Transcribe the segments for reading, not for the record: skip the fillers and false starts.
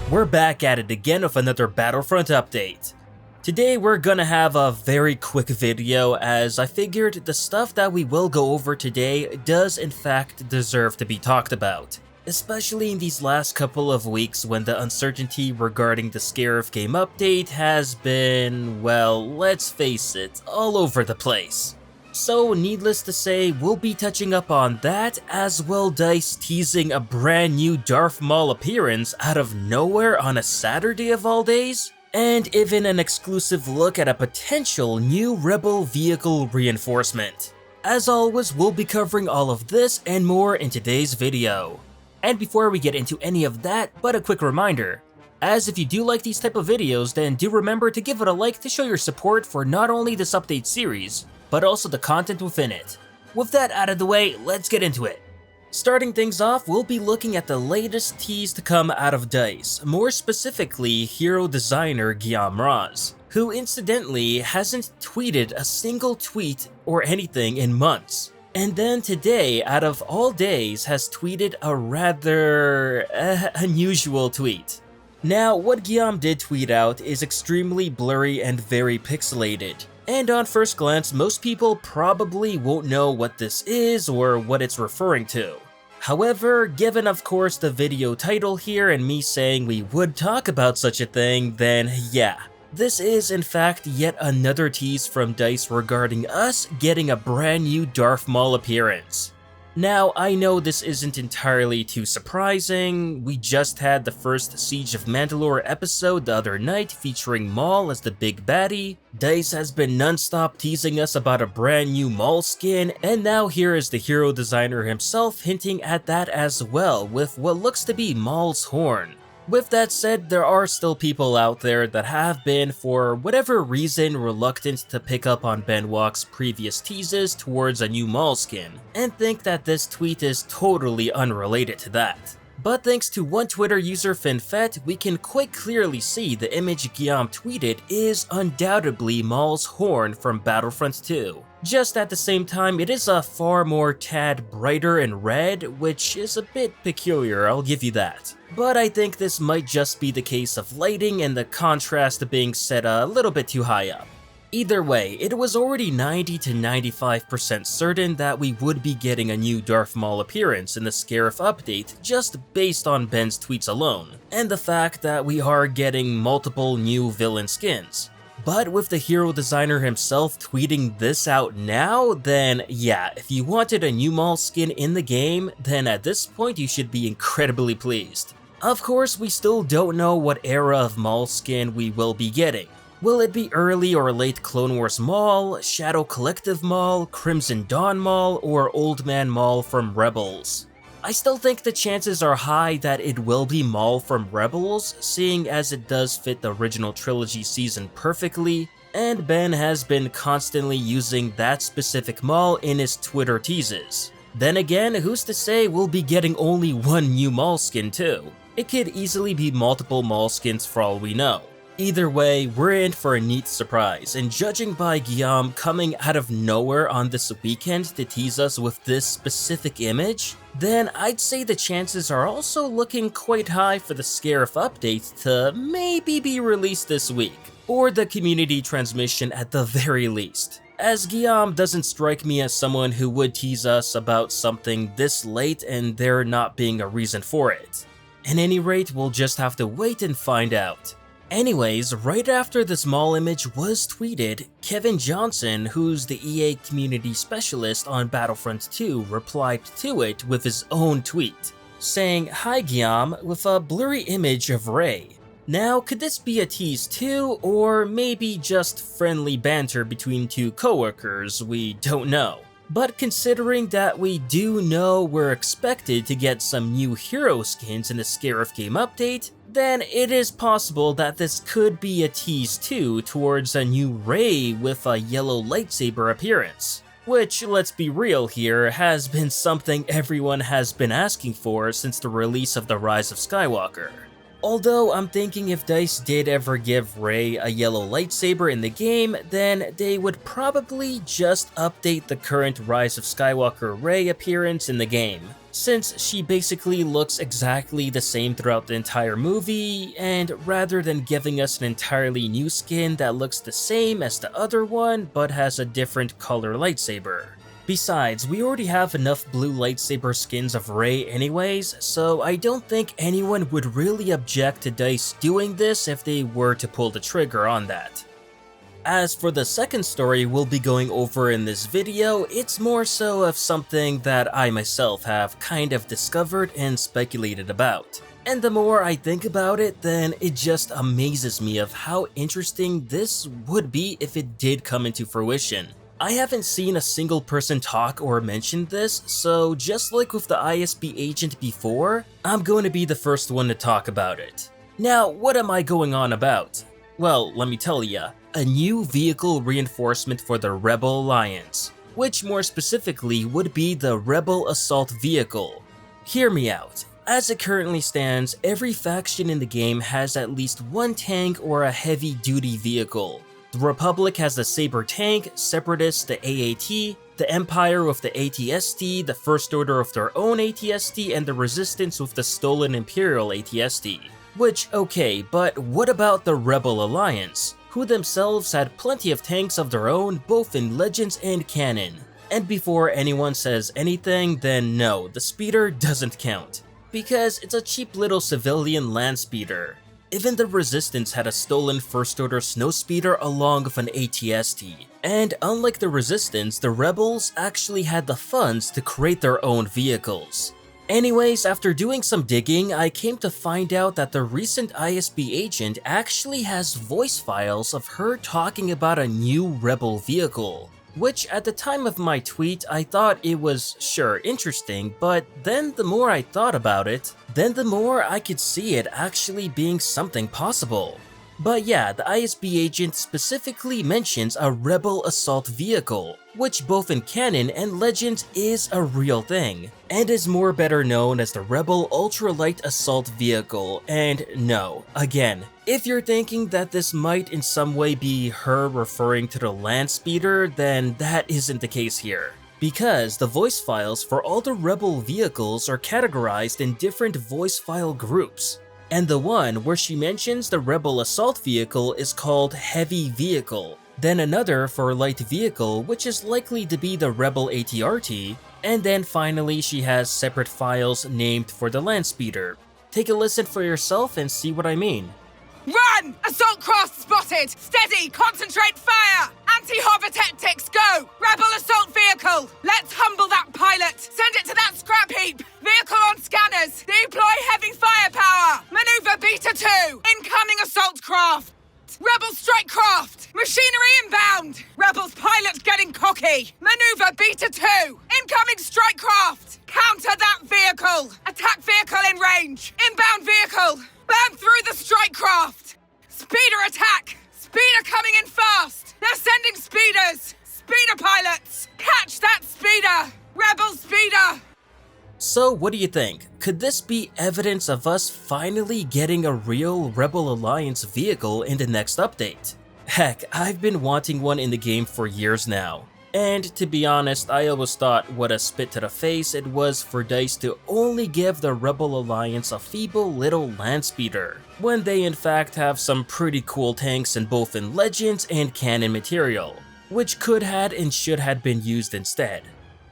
We're back at it again with another Battlefront update. Today we're gonna have a very quick video, as I figured the stuff that we will go over today does in fact deserve to be talked about. Especially in these last couple of weeks when the uncertainty regarding the Scarif game update has been, well, let's face it, all over the place. So needless to say, we'll be touching up on that, as well DICE teasing a brand new Darth Maul appearance out of nowhere on a Saturday of all days, and even an exclusive look at a potential new Rebel vehicle reinforcement. As always, we'll be covering all of this and more in today's video. And before we get into any of that, but a quick reminder, as if you do like these type of videos, then do remember to give it a like to show your support for not only this update series, but also the content within it. With that out of the way, let's get into it. Starting things off, we'll be looking at the latest tease to come out of DICE, more specifically hero designer Guillaume Raz, who incidentally hasn't tweeted a single tweet or anything in months. And then today, out of all days, has tweeted a rather unusual tweet. Now, what Guillaume did tweet out is extremely blurry and very pixelated. And on first glance, most people probably won't know what this is or what it's referring to. However, given of course the video title here and me saying we would talk about such a thing, then yeah. This is in fact yet another tease from DICE regarding us getting a brand new Darth Maul appearance. Now, I know this isn't entirely too surprising. We just had the first Siege of Mandalore episode the other night featuring Maul as the big baddie. DICE has been non-stop teasing us about a brand new Maul skin, and now here is the hero designer himself hinting at that as well with what looks to be Maul's horn. With that said, there are still people out there that have been, for whatever reason, reluctant to pick up on Ben Walk's previous teases towards a new Maul skin, and think that this tweet is totally unrelated to that. But thanks to one Twitter user FinFet, we can quite clearly see the image Guillaume tweeted is undoubtedly Maul's horn from Battlefront 2. Just at the same time, it is a far more tad brighter in red, which is a bit peculiar, I'll give you that. But I think this might just be the case of lighting and the contrast being set a little bit too high up. Either way, it was already 90 to 95% certain that we would be getting a new Darth Maul appearance in the Scarif update just based on Ben's tweets alone, and the fact that we are getting multiple new villain skins. But with the hero designer himself tweeting this out now, then yeah, if you wanted a new Maul skin in the game, then at this point you should be incredibly pleased. Of course, we still don't know what era of Maul skin we will be getting. Will it be early or late Clone Wars Maul, Shadow Collective Maul, Crimson Dawn Maul, or Old Man Maul from Rebels? I still think the chances are high that it will be Maul from Rebels, seeing as it does fit the original trilogy season perfectly, and Ben has been constantly using that specific Maul in his Twitter teases. Then again, who's to say we'll be getting only one new Maul skin too? It could easily be multiple Maul skins for all we know. Either way, we're in for a neat surprise, and judging by Guillaume coming out of nowhere on this weekend to tease us with this specific image, then I'd say the chances are also looking quite high for the Scarif update to maybe be released this week, or the community transmission at the very least, as Guillaume doesn't strike me as someone who would tease us about something this late and there not being a reason for it. At any rate, we'll just have to wait and find out. Anyways, right after this Maul image was tweeted, Kevin Johnson, who's the EA community specialist on Battlefront 2, replied to it with his own tweet, saying, "Hi Guillaume, with a blurry image of Rey. Now, could this be a tease too, or maybe just friendly banter between two coworkers? We don't know. But considering that we do know we're expected to get some new hero skins in the Scarif game update, then it is possible that this could be a tease too towards a new Rey with a yellow lightsaber appearance. Which, let's be real here, has been something everyone has been asking for since the release of The Rise of Skywalker. Although I'm thinking if DICE did ever give Rey a yellow lightsaber in the game, then they would probably just update the current Rise of Skywalker Rey appearance in the game, since she basically looks exactly the same throughout the entire movie, and rather than giving us an entirely new skin that looks the same as the other one but has a different color lightsaber. Besides, we already have enough blue lightsaber skins of Rey anyways, so I don't think anyone would really object to DICE doing this if they were to pull the trigger on that. As for the second story we'll be going over in this video, it's more so of something that I myself have kind of discovered and speculated about. And the more I think about it, then it just amazes me of how interesting this would be if it did come into fruition. I haven't seen a single person talk or mention this, so just like with the ISB agent before, I'm going to be the first one to talk about it. Now, what am I going on about? Well, let me tell ya, a new vehicle reinforcement for the Rebel Alliance, which more specifically would be the Rebel Assault Vehicle. Hear me out. As it currently stands, every faction in the game has at least one tank or a heavy-duty vehicle. The Republic has the Saber Tank, Separatists the AAT, the Empire with the ATST, the First Order with their own ATST, and the Resistance with the stolen Imperial ATST. Which, okay, but what about the Rebel Alliance, who themselves had plenty of tanks of their own both in Legends and Canon? And before anyone says anything, then no, the speeder doesn't count, because it's a cheap little civilian land speeder. Even the Resistance had a stolen First Order Snowspeeder along with an ATST, and unlike the Resistance, the Rebels actually had the funds to create their own vehicles. Anyways, after doing some digging, I came to find out that the recent ISB agent actually has voice files of her talking about a new Rebel vehicle. Which at the time of my tweet, I thought it was, sure, interesting, but then the more I thought about it, then the more I could see it actually being something possible. But yeah, the ISB agent specifically mentions a Rebel Assault Vehicle, which both in canon and Legends is a real thing, and is more better known as the Rebel Ultralight Assault Vehicle. And no, again, if you're thinking that this might in some way be her referring to the land speeder, then that isn't the case here. Because the voice files for all the Rebel vehicles are categorized in different voice file groups. And the one where she mentions the Rebel Assault Vehicle is called Heavy Vehicle, then another for Light Vehicle, which is likely to be the Rebel ATRT, and then finally she has separate files named for the land speeder. Take a listen for yourself and see what I mean. Run! Assault craft spotted! Steady! Concentrate fire! Anti-hover tactics, go! Rebel assault vehicle! Let's humble that pilot! Send it to that scrap heap! Vehicle on scanners! Deploy heavy firepower! Maneuver Beta 2! Incoming assault craft! Rebel strike craft! Machinery inbound! Rebels pilot getting cocky! Maneuver Beta 2! Incoming strike craft! Counter that vehicle! Attack vehicle in range! Inbound vehicle! Burn through the strike craft! Speeder attack! Speeder coming in fast! They're sending speeders! Speeder pilots! Catch that speeder! Rebel speeder! So what do you think? Could this be evidence of us finally getting a real Rebel Alliance vehicle in the next update? Heck, I've been wanting one in the game for years now. And to be honest, I always thought what a spit to the face it was for DICE to only give the Rebel Alliance a feeble little land speeder, when they in fact have some pretty cool tanks in both in Legends and canon material, which could had and should had been used instead.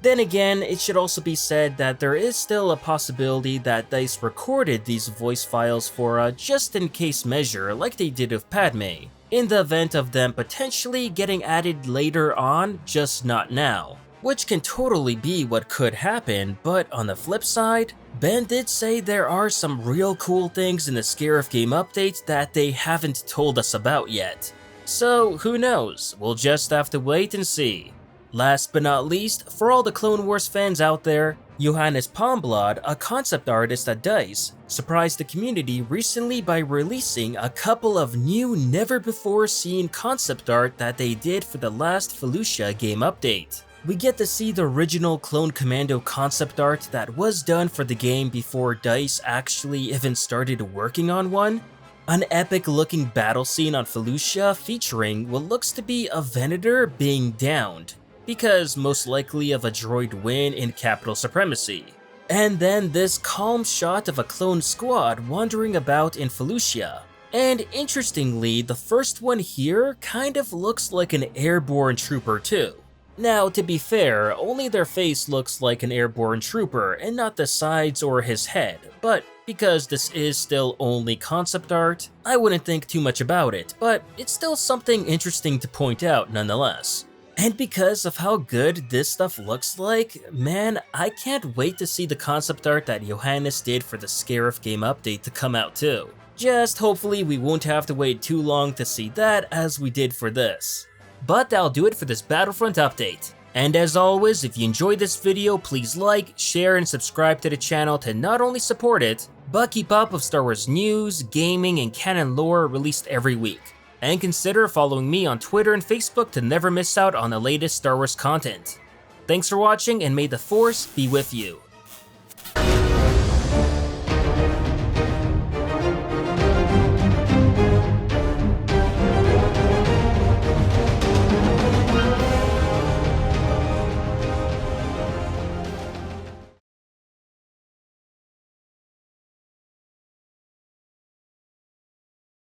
Then again, it should also be said that there is still a possibility that DICE recorded these voice files for a just-in-case measure like they did with Padme, in the event of them potentially getting added later on, just not now. Which can totally be what could happen, but on the flip side, Ben did say there are some real cool things in the Scarif game update that they haven't told us about yet. So who knows, we'll just have to wait and see. Last but not least, for all the Clone Wars fans out there, Johannes Palmblad, a concept artist at DICE, surprised the community recently by releasing a couple of new never-before-seen concept art that they did for the last Felucia game update. We get to see the original Clone Commando concept art that was done for the game before DICE actually even started working on one. An epic-looking battle scene on Felucia featuring what looks to be a Venator being downed, because most likely of a droid win in capital supremacy. And then this calm shot of a clone squad wandering about in Felucia. And interestingly, the first one here kind of looks like an airborne trooper too. Now, to be fair, only their face looks like an airborne trooper and not the sides or his head, but because this is still only concept art, I wouldn't think too much about it, but it's still something interesting to point out nonetheless. And because of how good this stuff looks like, man, I can't wait to see the concept art that Johannes did for the Scarif game update to come out too. Just hopefully we won't have to wait too long to see that as we did for this. But that'll do it for this Battlefront update. And as always, if you enjoyed this video, please like, share, and subscribe to the channel to not only support it, but keep up with Star Wars news, gaming, and canon lore released every week. And consider following me on Twitter and Facebook to never miss out on the latest Star Wars content. Thanks for watching, and may the Force be with you.